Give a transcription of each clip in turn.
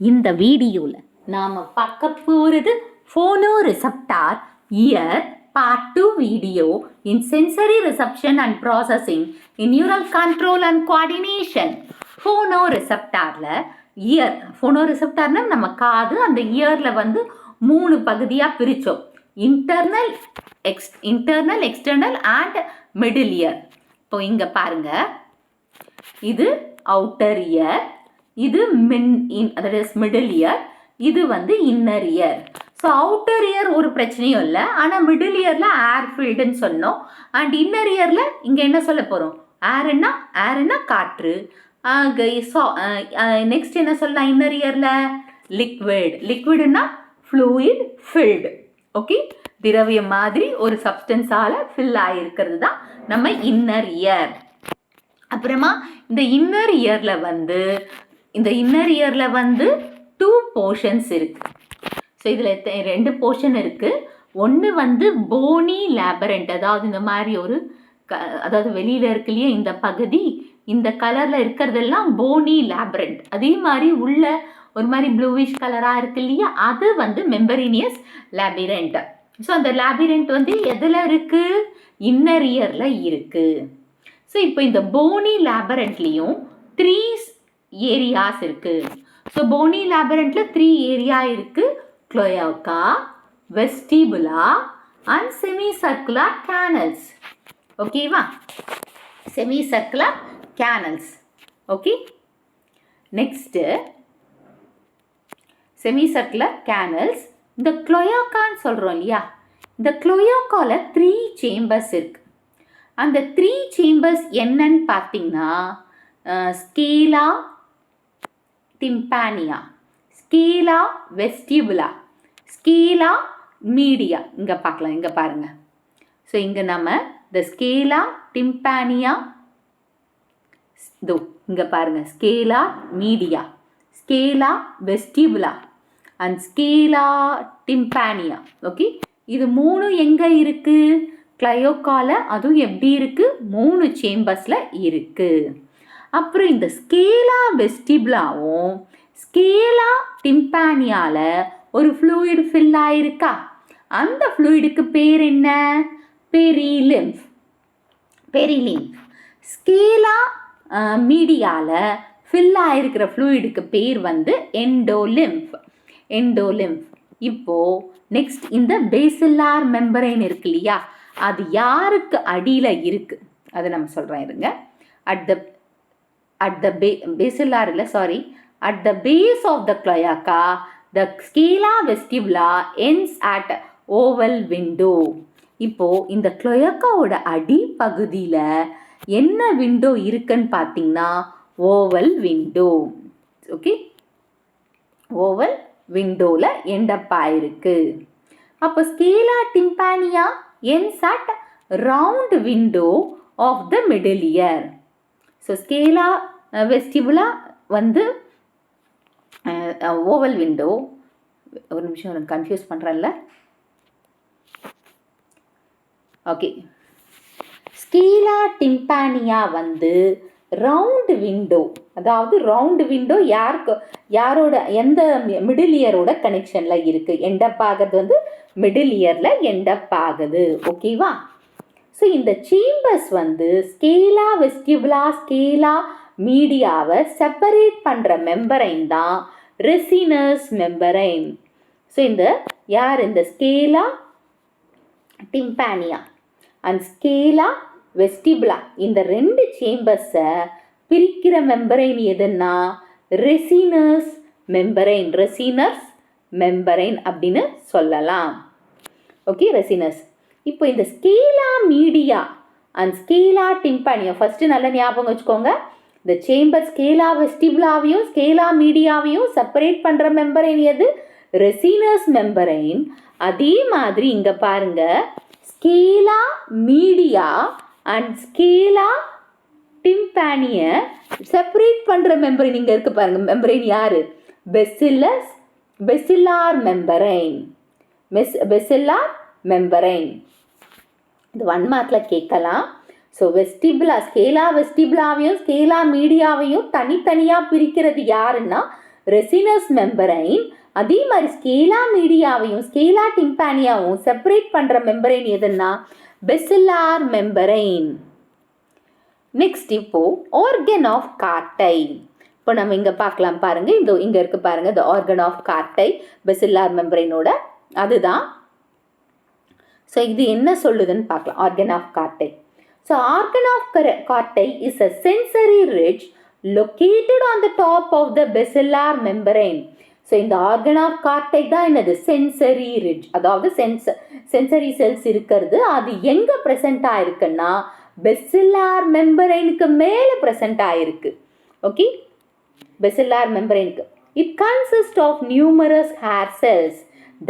இந்த வீடியோவில் நாம் பார்க்க போகிறது phonoreceptor ear part 2 video in sensory reception and processing in neural control and coordination. phonoreceptorல ear phonoreceptorனா நம்ம காது, அந்த இயர்ல வந்து 3 பகுதியாக பிரித்தோம். Internal, external and middle ear. இப்போ இங்கே பாருங்க, இது அவுட்டர் இயர், இது அதாவது மிடில் இயர், இது வந்து inner year. So outer year ஒரு பிரச்சனையும் இல்லை, ஆனால் மிடில் இயரில் ஏர் ஃபில்டுன்னு சொன்னோம். அண்ட் இன்னர் இயரில் இங்கே என்ன சொல்ல போகிறோம்? ஏருன்னா காற்று. நெக்ஸ்ட் என்ன சொல்லலாம்? இன்னர் இயரில் லிக்விடுன்னா ஃப்ளூயிட் ஃபில்டு. ஓகே, திரவியம் மாதிரி ஒரு சப்ஸ்டன்ஸால் ஃபில் ஆகிருக்கிறது தான் நம்ம இன்னர் இயர். அப்புறமா இந்த இன்னர் இயரில் வந்து 2 போர்ஷன்ஸ் இருக்குது. ஸோ இதில் 2 போர்ஷன் இருக்குது. ஒன்று வந்து போனி லேபரண்ட், அதாவது இந்த மாதிரி ஒரு அதாவது வெளியில் இருக்கு இல்லையா இந்த பகுதி, இந்த கலரில் இருக்கிறதெல்லாம் போனி லேபரண்ட். அதே மாதிரி உள்ள ஒரு மாதிரி ப்ளூவிஷ் கலராக இருக்கு இல்லையா, அது வந்து மெம்பரேனியஸ் லேபிரண்ட். ஸோ அந்த லேபிரண்ட் வந்து எதில் இருக்குது? இன்னர் இயரில் இருக்குது. ஸோ இப்போ இந்த போனி லேபரண்ட்லேயும் 3 ஏரியாஸ் இருக்குது. ஸோ போனி லேபரண்ட்டில் 3 ஏரியா இருக்குது: க்ளோயாக்கா, வெஸ்டிபுலா அண்ட் செமி சர்க்குலர் கேனல்ஸ். ஓகேவா? Semi circular canals. Okay, next semi circular canals. இந்த க்ளோயாக்கான்னு சொல்கிறோம் இல்லையா, இந்த க்ளோயாக்காவில் 3 சேம்பர்ஸ் இருக்குது. அந்த 3 சேம்பர்ஸ் என்னன்னு பார்த்தீங்கன்னா, ஸ்கேலா டிம்பானியா, ஸ்கேலா வெஸ்டிபுலா, ஸ்கேலா மீடியா. இங்கே பார்க்கலாம், இங்கே பாருங்கள். ஸோ இங்கே நம்ம இந்த ஸ்கேலா டிம்பானியா, இதோ இங்கே பாருங்கள், ஸ்கேலா மீடியா, ஸ்கேலா வெஸ்டிபுலா அண்ட் ஸ்கேலா டிம்பானியா. ஓகே, இது 3 எங்கே இருக்குது? க்ளயோக்கால. அதுவும் எப்படி இருக்குது? 3 சேம்பர்ஸில் இருக்குது. அப்புறம் இந்த ஸ்கேலா வெஸ்டிபுலாவும் ஸ்கேலா டிம்பானியாவில் ஒரு ஃப்ளூயிட் ஃபில் ஆகிருக்கா? அந்த ஃப்ளூயிடுக்கு பேர் என்ன? பெரிலிம்ஃப். ஸ்கேலா மீடியாவில் ஃபில் ஆகிருக்கிற ஃப்ளூயிடுக்கு பேர் வந்து எண்டோலிம்ஃப். இப்போது நெக்ஸ்ட் இந்த பேசில்லார் மெம்பரைன் இருக்கு இல்லையா, அது யாருக்கு அடியில் இருக்குது? அதை நம்ம சொல்கிறேன் இருங்க. at the base of the cloaca, the scala vestibula ends at oval window. இப்போது இந்த க்ளோயாக்காவோட அடிப்பகுதியில் என்ன விண்டோ இருக்குன்னு பார்த்தீங்கன்னா, ஓவல் விண்டோ. ஓகே, ஓவல் விண்டோவில் எண்டப்பாயிருக்கு. அப்போ scala tympani ends at round window of the middle ear. So scala vestibula வந்து ஓவல் விண்டோ. ஒரு நிமிஷம், எனக்கு கன்ஃபியூஸ் பண்ணுறேன்ல. ஓகே, ஸ்கேலா டிம்பானியா வந்து ரவுண்ட் விண்டோ. அதாவது ரவுண்ட் விண்டோ யாரோட, எந்த மிடில் இயரோட கனெக்ஷனில் இருக்குது? எண்டப் ஆகுது வந்து மிடில் இயரில் எண்டப் ஆகுது. ஓகேவா? ஸோ இந்த சேம்பர்ஸ் வந்து ஸ்கேலா வெஸ்டிபுலா, ஸ்கேலா மீடியாவை செப்பரேட் பண்ணுற மெம்பரைன் தான் ரெசினஸ் மெம்பரைன். ஸோ இந்த ஸ்கேலா டிம்பானியா அண்ட் ஸ்கேலா வெஸ்டிபுலா, இந்த 2 சேம்பர்ஸை பிரிக்கிற மெம்பரைன் எதுன்னா ரெசினஸ் மெம்பரைன் அப்படின்னு சொல்லலாம். Okay, resinous. இப்போ இந்த ஸ்கேலா மீடியா அண்ட் ஸ்கேலா டிம்பானியா ஃபஸ்ட்டு நல்லா ஞாபகம் வச்சுக்கோங்க. இந்த சேம்பர் ஸ்கேலா வெஸ்டிபுலாவையும் ஸ்கேலா மீடியாவையும் செப்பரேட் பண்ணுற மெம்பரைன் எது? Resinous membrane. அதே மாதிரி இங்கே பாருங்க, ஸ்கேலா மீடியா அண்ட் ஸ்கேலா டிம்பானியை செப்பரேட் பண்ணுற மெம்பரைன் இங்கே இருக்குது பாருங்க. மெம்பரைன் யார்? பெசில்லார் மெம்பரைன். இது 1 மார்க்கில் கேட்கலாம். ஸோ ஸ்கேலா வெஸ்டிபுலாவையும் ஸ்கேலா மீடியாவையும் தனித்தனியாக பிரிக்கிறது யாருன்னா ரெசினஸ் மெம்பரைன். அதே மாதிரி ஸ்கேலா மீடியாவையும் ஸ்கேலா டிம்பானியாவும் செப்பரேட் பண்ணுற மெம்பரைன் எதுன்னா பெசில்லார் மெம்பரைன். நெக்ஸ்ட் இப்போ ஆர்கன் ஆஃப் கார்டை. இப்போ நம்ம இங்கே பார்க்கலாம் பாருங்க, இந்த இங்கே இருக்கு பாருங்க, இந்த ஆர்கன் ஆஃப் கார்டை பெசில்லார் மெம்பரைனோட அதுதான். ஸோ இது என்ன சொல்லுதுன்னு பார்க்கலாம். ஆர்கன் ஆஃப் கார்டை. ஸோ ஆர்கன் ஆஃப் கார்டை is a sensory ridge located on the top of the basilar membrane. So இந்த ஆர்கன் ஆஃப் கார்டை தான் என்னது சென்சரி ரிட்ஜ், அதாவது சென்சரி செல்ஸ் இருக்கிறது. அது எங்கே ப்ரெசென்ட் ஆயிருக்குன்னா பெசில்லார் மெம்பரைனுக்கு மேலே ப்ரெசென்ட் ஆயிருக்கு. Okay, பெசில்லார் மெம்பரைனுக்கு. It consists of numerous hair cells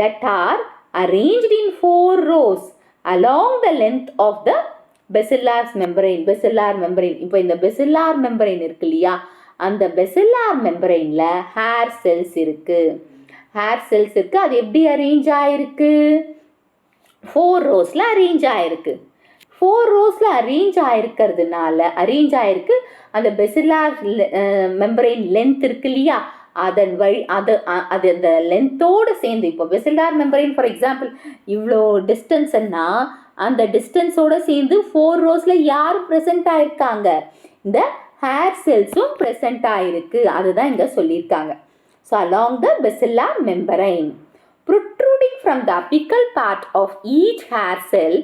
that are arranged in 4 rows along the length of the basilar membrane. Basilar membrane, இப்போ இந்த பெசில்லார் மெம்பரைன் இருக்கு இல்லையா, அந்த பெசில்லார் மெம்பரைனில் ஹேர் செல்ஸ் இருக்குது. ஹேர் செல்ஸ் இருக்குது. அது எப்படி அரேஞ்ச் ஆகிருக்கு? 4 ரோஸில் அரேஞ்ச் ஆகிருக்கு. 4 ரோஸில் அரேஞ்ச் ஆகிருக்கு. அந்த பெசில்லார் மெம்பரைன் லென்த் இருக்கு இல்லையா, அதன் வழி அது அந்த லென்த்தோடு சேர்ந்து, இப்போ பெசில்லார் மெம்பரைன் ஃபார் எக்ஸாம்பிள் இவ்வளோ டிஸ்டன்ஸ்ன்னா அந்த டிஸ்டன்ஸோடு சேர்ந்து 4 ரோஸில் யார் ப்ரெசென்ட் ஆகிருக்காங்க? இந்த ஹேர் செல்ஸும் ப்ரெசென்ட் ஆகிருக்கு. அதுதான் இங்கே சொல்லியிருக்காங்க. So along the basilar membrane, protruding from the apical part of each hair cell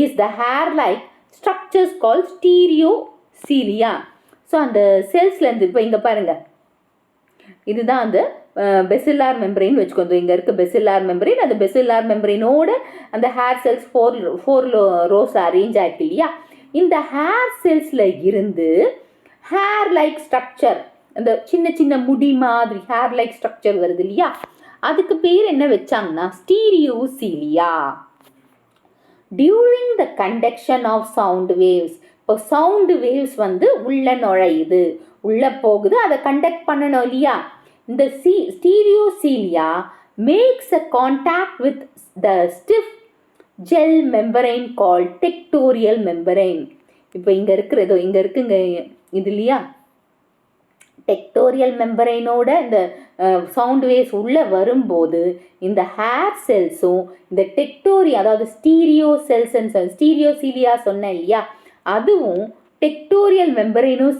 is the hair-like structures called stereocilia. So அந்த செல்ஸ்லேருந்து இப்போ இங்கே பாருங்கள், இதுதான் அந்த பெசில்லார் மெம்பரைன் வச்சுக்கோங்க. இங்கே இருக்க பெசில்லார் மெம்பரைன், அந்த பெசில்லார் மெம்பரைனோட அந்த ஹேர் செல்ஸ் 4 ரோஸ் அரேஞ்ச் ஆகிருக்கு இல்லையா. இந்த ஹேர் செல்ஸில் இருந்து ஹேர் லைக் ஸ்ட்ரக்சர், அந்த சின்ன சின்ன முடி மாதிரி ஹேர் லைக் ஸ்ட்ரக்சர் வருது இல்லையா, அதுக்கு பேர் என்ன வச்சாங்கன்னா stereocilia. During the conduction of sound waves, இப்போ சவுண்டு வேவ்ஸ் வந்து உள்ள நுழையுது, உள்ளே போகுது, அதை கண்டக்ட் பண்ணணும் இல்லையா. இந்த stereocilia makes a contact with the stiff gel membrane called tectorial membrane. இப்போ இங்கே இருக்கிறதோ இங்கே இருக்குங்க இது இல்லையா, டெக்டோரியல் மெம்பரைனோட இந்த சவுண்ட் வேவ்ஸ் உள்ளே வரும்போது இந்த ஹேர் செல்ஸும் இந்த அதாவது ஸ்டீரியோசீலியா சொன்னேன் இல்லையா, அதுவும் டெக்டோரியல் மெம்பரைனும்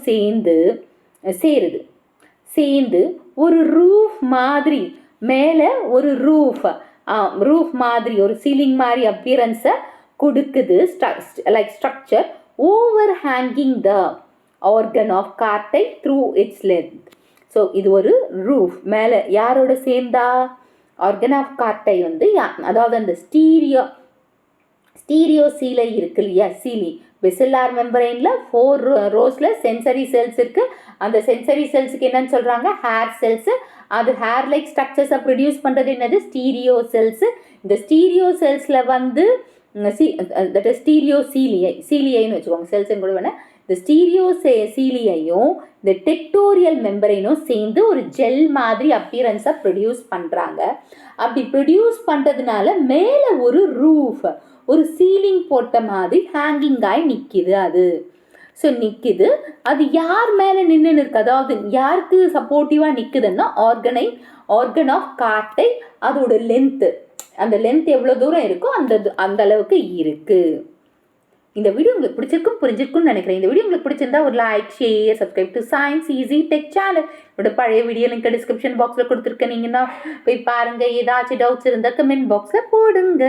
சேர்ந்து ஒரு ரூஃப் மாதிரி, மேலே ஒரு ரூஃப் மாதிரி, ஒரு சீலிங் மாதிரி அப்பியரன்ஸை கொடுக்குது, like structure over hanging the organ of கார்டை த்ரூ இட்ஸ் லென்த். ஸோ இது ஒரு ரூஃப் மேலே யாரோட சேர்ந்தா ஆர்கன் ஆஃப் கார்டை வந்து, அதாவது அந்த ஸ்டீரியோசீலை இருக்கு இல்லையா, பெசில்லார் மெம்பரைனில் 4 ரோஸில் சென்சரி செல்ஸ் இருக்குது. அந்த சென்சரி செல்ஸுக்கு என்னன்னு சொல்கிறாங்க? Hair cells. அது ஹேர் லைக் ஸ்ட்ரக்சர்ஸை ப்ரொடியூஸ் பண்ணுறது என்னது? Stereo cells. இந்த ஸ்டீரியோ செல்ஸில் வந்து தட் இஸ் சீலியைன்னு வச்சுக்கோங்க, செல்ஸுன்னு கூட வேணால். இந்த சீலியையும் இந்த டெக்டோரியல் மெம்பரைனும் சேர்ந்து ஒரு ஜெல் மாதிரி அப்பியரன்ஸை ப்ரொடியூஸ் பண்ணுறாங்க. அப்படி ப்ரொடியூஸ் பண்ணுறதுனால மேலே ஒரு ரூஃப், ஒரு சீலிங் போட்ட மாதிரி ஹேங்கிங் ஆகி நிற்கிது. அது யார் மேலே நின்று இருக்கு, அதாவது யாருக்கு சப்போர்ட்டிவாக நிற்குதுன்னா ஆர்கன் ஆஃப் கார்டை, அதோட லென்த்து, அந்த லென்த் எவ்வளோ தூரம் இருக்கோ அந்த அளவுக்கு இருக்குது. இந்த வீடியோ உங்களுக்கு பிடிச்சிருக்கும் புரிஞ்சிருக்கும்னு நினைக்கிறேன். இந்த வீடியோ உங்களுக்கு பிடிச்சிருந்தா ஒரு like, share, subscribe to science easy tech channel. என்னோட பழைய வீடியோ லிங்க் டிஸ்கிரிப்ஷன் பாக்ஸில் கொடுத்துருக்கேன். நீங்கன்னா போய் பாருங்கள். ஏதாச்சும் டவுட்ஸ் இருந்தால் கமெண்ட் பாக்ஸில் போடுங்க.